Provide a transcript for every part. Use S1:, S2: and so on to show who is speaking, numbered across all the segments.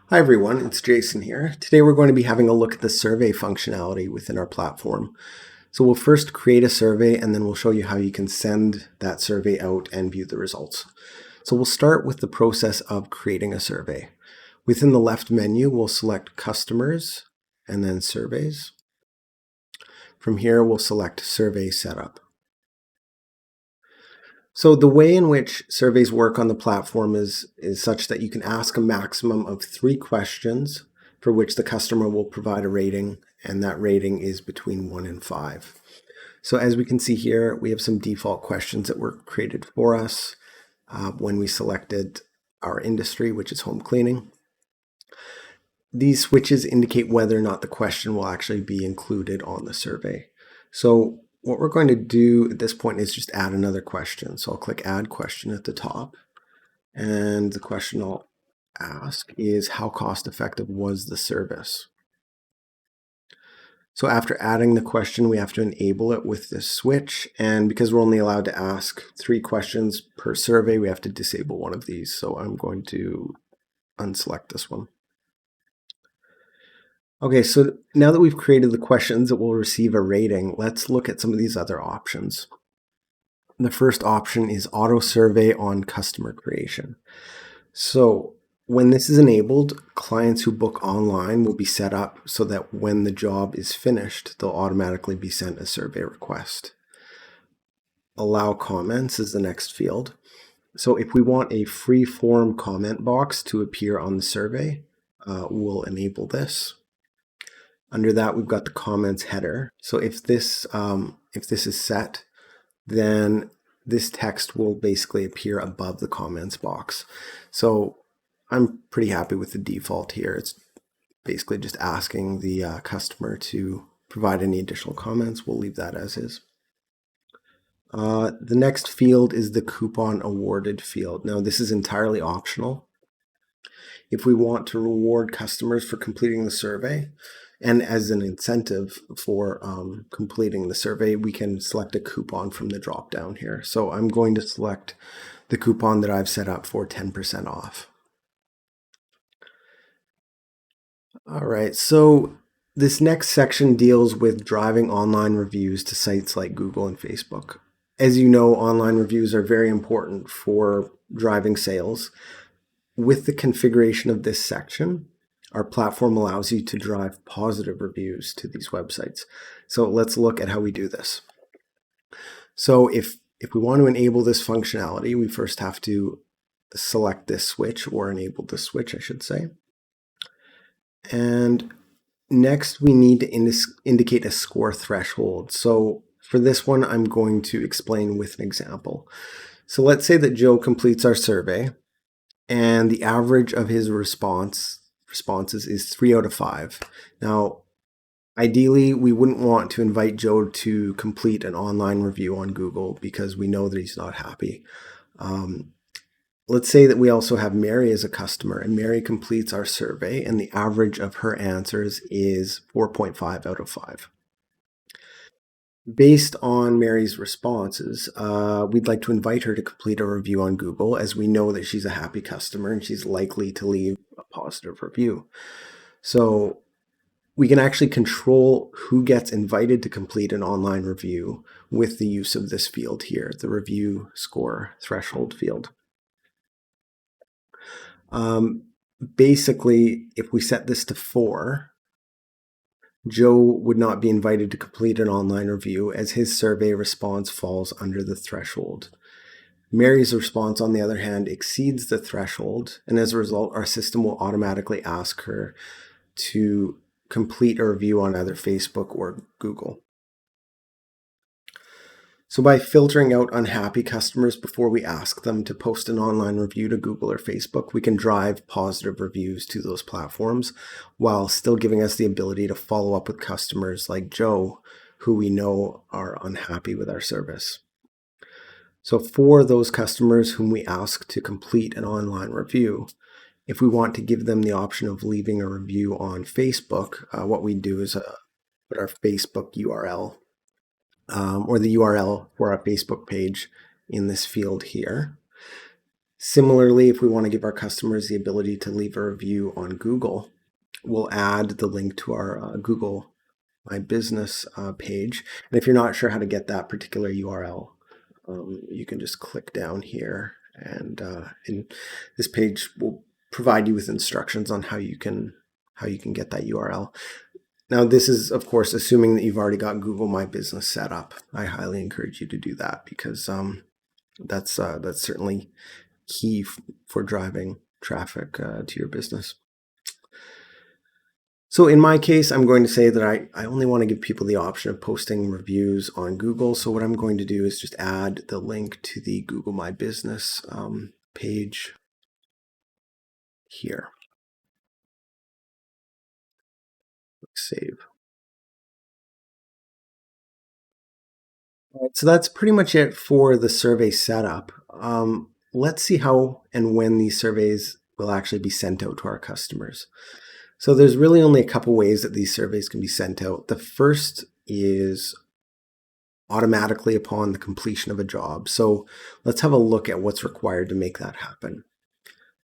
S1: Hi everyone, it's Jason here. Today we're going to be having a look at the survey functionality within our platform. So we'll first create a survey and then we'll show you how you can send that survey out and view the results. So we'll start with the process of creating a survey. Within the left menu, we'll select Customers and then Surveys. From here, we'll select Survey Setup. So the way in which surveys work on the platform is such that you can ask a maximum of 3 questions for which the customer will provide a rating, and that rating is between 1 and 5. So as we can see here, we have some default questions that were created for us when we selected our industry, which is home cleaning. These switches indicate whether or not the question will actually be included on the survey. So what we're going to do at this point is just add another question. So I'll click Add Question at the top. And the question I'll ask is, how cost effective was the service? So after adding the question, we have to enable it with this switch. And because we're only allowed to ask 3 questions per survey, we have to disable one of these. So I'm going to unselect this one. Okay, so now that we've created the questions that will receive a rating, let's look at some of these other options. The first option is auto survey on customer creation. So when this is enabled, clients who book online will be set up so that when the job is finished, they'll automatically be sent a survey request. Allow comments is the next field. So if we want a free form comment box to appear on the survey, we'll enable this. Under that, we've got the comments header. So if this is set, then this text will basically appear above the comments box. So I'm pretty happy with the default here. It's basically just asking the customer to provide any additional comments. We'll leave that as is. The next field is the coupon awarded field. Now this is entirely optional. If we want to reward customers for completing the survey, and as an incentive for completing the survey, we can select a coupon from the drop down here. So I'm going to select the coupon that I've set up for 10% off. All right, so this next section deals with driving online reviews to sites like Google and Facebook. As you know, online reviews are very important for driving sales. With the configuration of this section, our platform allows you to drive positive reviews to these websites. So let's look at how we do this. So if we want to enable this functionality, we first have to select this switch, or enable this switch, I should say. And next we need to indicate a score threshold. So for this one, I'm going to explain with an example. So let's say that Joe completes our survey and the average of his responses is 3 out of 5. Now, ideally, we wouldn't want to invite Joe to complete an online review on Google because we know that he's not happy. Let's say that we also have Mary as a customer, and Mary completes our survey, and the average of her answers is 4.5 out of 5. Based on Mary's responses, we'd like to invite her to complete a review on Google, as we know that she's a happy customer and she's likely to leave a positive review. So we can actually control who gets invited to complete an online review with the use of this field here, the review score threshold field. Basically, if we set this to 4, Joe would not be invited to complete an online review as his survey response falls under the threshold. Mary's response, on the other hand, exceeds the threshold, and as a result, our system will automatically ask her to complete a review on either Facebook or Google. So by filtering out unhappy customers before we ask them to post an online review to Google or Facebook, we can drive positive reviews to those platforms while still giving us the ability to follow up with customers like Joe, who we know are unhappy with our service. So for those customers whom we ask to complete an online review, if we want to give them the option of leaving a review on Facebook, what we do is put our Facebook URL or the URL for our Facebook page in this field here. Similarly, if we want to give our customers the ability to leave a review on Google, we'll add the link to our Google My Business page. And if you're not sure how to get that particular URL, you can just click down here, and this page will provide you with instructions on how you can get that URL. Now, this is, of course, assuming that you've already got Google My Business set up. I highly encourage you to do that, because that's certainly key for driving traffic to your business. So in my case, I'm going to say that I only want to give people the option of posting reviews on Google. So what I'm going to do is just add the link to the Google My Business page here. Save. All right, so that's pretty much it for the survey setup. Let's see how and when these surveys will actually be sent out to our customers. So there's really only a couple ways that these surveys can be sent out. The first is automatically upon the completion of a job. So let's have a look at what's required to make that happen.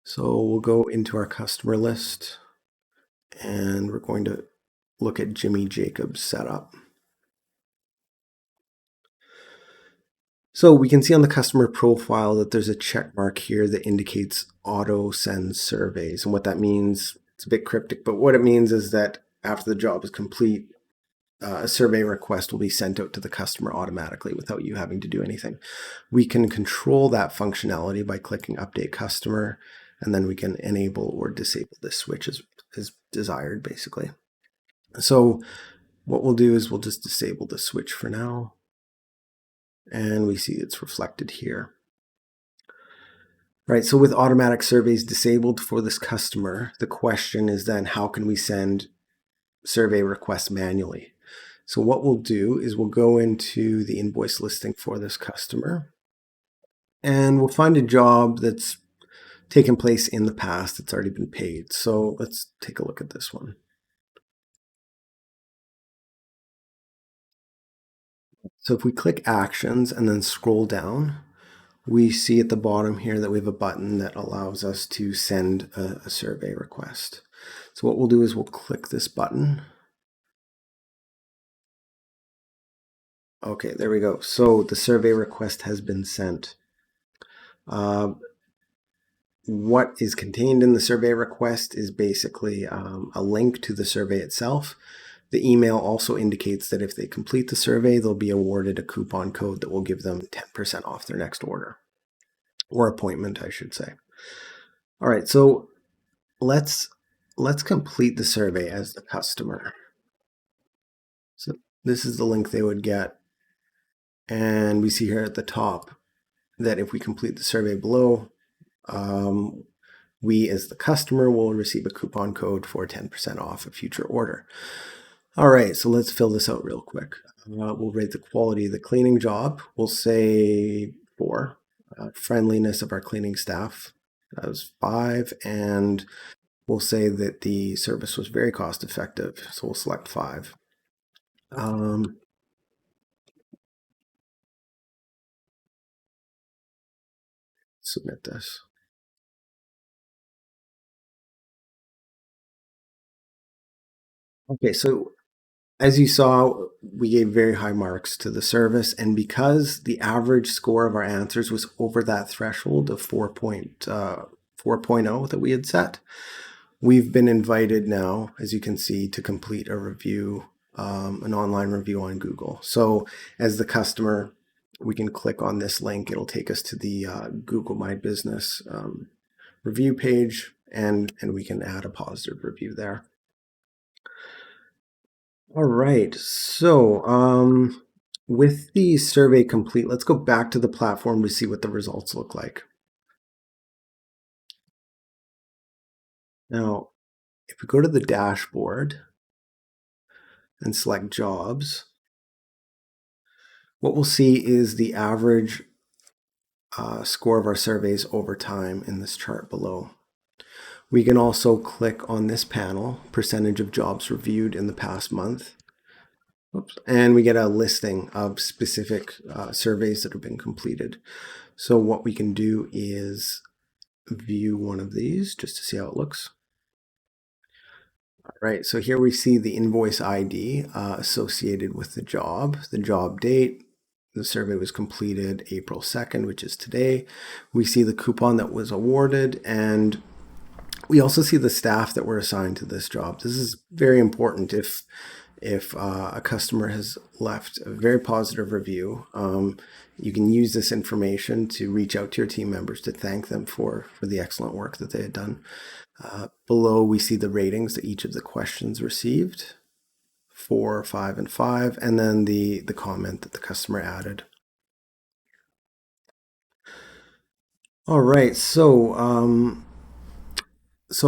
S1: So we'll go into our customer list, and we're going to look at Jimmy Jacobs setup. So we can see on the customer profile that there's a check mark here that indicates auto send surveys. And what that means, it's a bit cryptic, but what it means is that after the job is complete, a survey request will be sent out to the customer automatically without you having to do anything. We can control that functionality by clicking Update Customer, and then we can enable or disable this switch as desired, basically. So what we'll do is we'll just disable the switch for now, and we see it's reflected here. Right, so with automatic surveys disabled for this customer, the question is then, how can we send survey requests manually? So what we'll do is we'll go into the invoice listing for this customer, and we'll find a job that's taken place in the past that's already been paid. So let's take a look at this one. So if we click Actions and then scroll down, we see at the bottom here that we have a button that allows us to send a survey request. So what we'll do is we'll click this button. Okay, there we go. So the survey request has been sent. What is contained in the survey request is basically a link to the survey itself. The email also indicates that if they complete the survey, they'll be awarded a coupon code that will give them 10% off their next order, or appointment, I should say. All right, so let's complete the survey as the customer. So this is the link they would get. And we see here at the top that if we complete the survey below, we as the customer will receive a coupon code for 10% off a future order. All right, so let's fill this out real quick. We'll rate the quality of the cleaning job. We'll say 4. Friendliness of our cleaning staff, that was 5. And we'll say that the service was very cost effective, so we'll select 5. Submit this. Okay, so as you saw, we gave very high marks to the service, and because the average score of our answers was over that threshold of 4.0 that we had set, we've been invited now, as you can see, to complete a review, an online review on Google. So as the customer, we can click on this link. It'll take us to the Google My Business review page, and we can add a positive review there. All right, so with the survey complete, let's go back to the platform to see what the results look like. Now, if we go to the dashboard and select jobs, what we'll see is the average score of our surveys over time in this chart below. We can also click on this panel, percentage of jobs reviewed in the past month. Oops. And we get a listing of specific surveys that have been completed. So what we can do is view one of these just to see how it looks. All right, so here we see the invoice ID associated with the job date. The survey was completed April 2nd, which is today. We see the coupon that was awarded, and we also see the staff that were assigned to this job. This is very important if a customer has left a very positive review. You can use this information to reach out to your team members to thank them for the excellent work that they had done. Below, we see the ratings that each of the questions received, 4, 5, and 5, and then the comment that the customer added. All right, so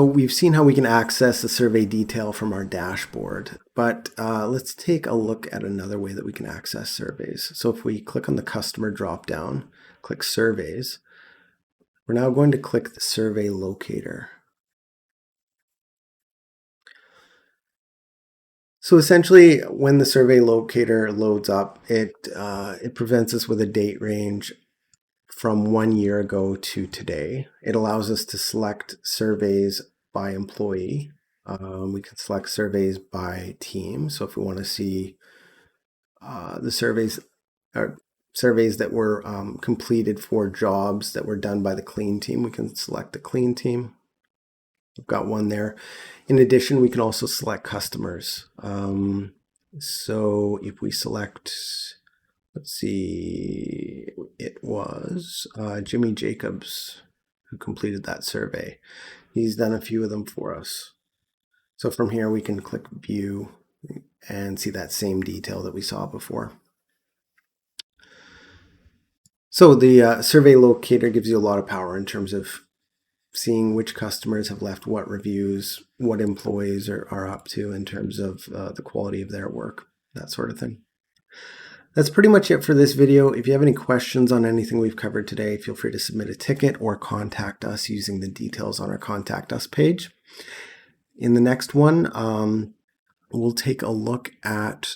S1: we've seen how we can access the survey detail from our dashboard, but let's take a look at another way that we can access surveys. So if we click on the customer dropdown, click surveys, we're now going to click the survey locator. So essentially, when the survey locator loads up, it presents us with a date range from 1 year ago to today. It allows us to select surveys by employee. We can select surveys by team. So if we want to see the surveys that were completed for jobs that were done by the clean team, we can select the clean team. We've got one there. In addition, we can also select customers. So if we select, let's see, it was Jimmy Jacobs who completed that survey. He's done a few of them for us. So from here, we can click view and see that same detail that we saw before. So the survey locator gives you a lot of power in terms of seeing which customers have left what reviews, what employees are up to in terms of the quality of their work, that sort of thing. That's pretty much it for this video. If you have any questions on anything we've covered today, feel free to submit a ticket or contact us using the details on our Contact Us page. In the next one, we'll take a look at,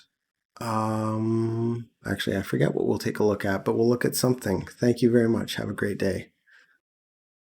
S1: actually, I forget what we'll take a look at, but we'll look at something. Thank you very much. Have a great day.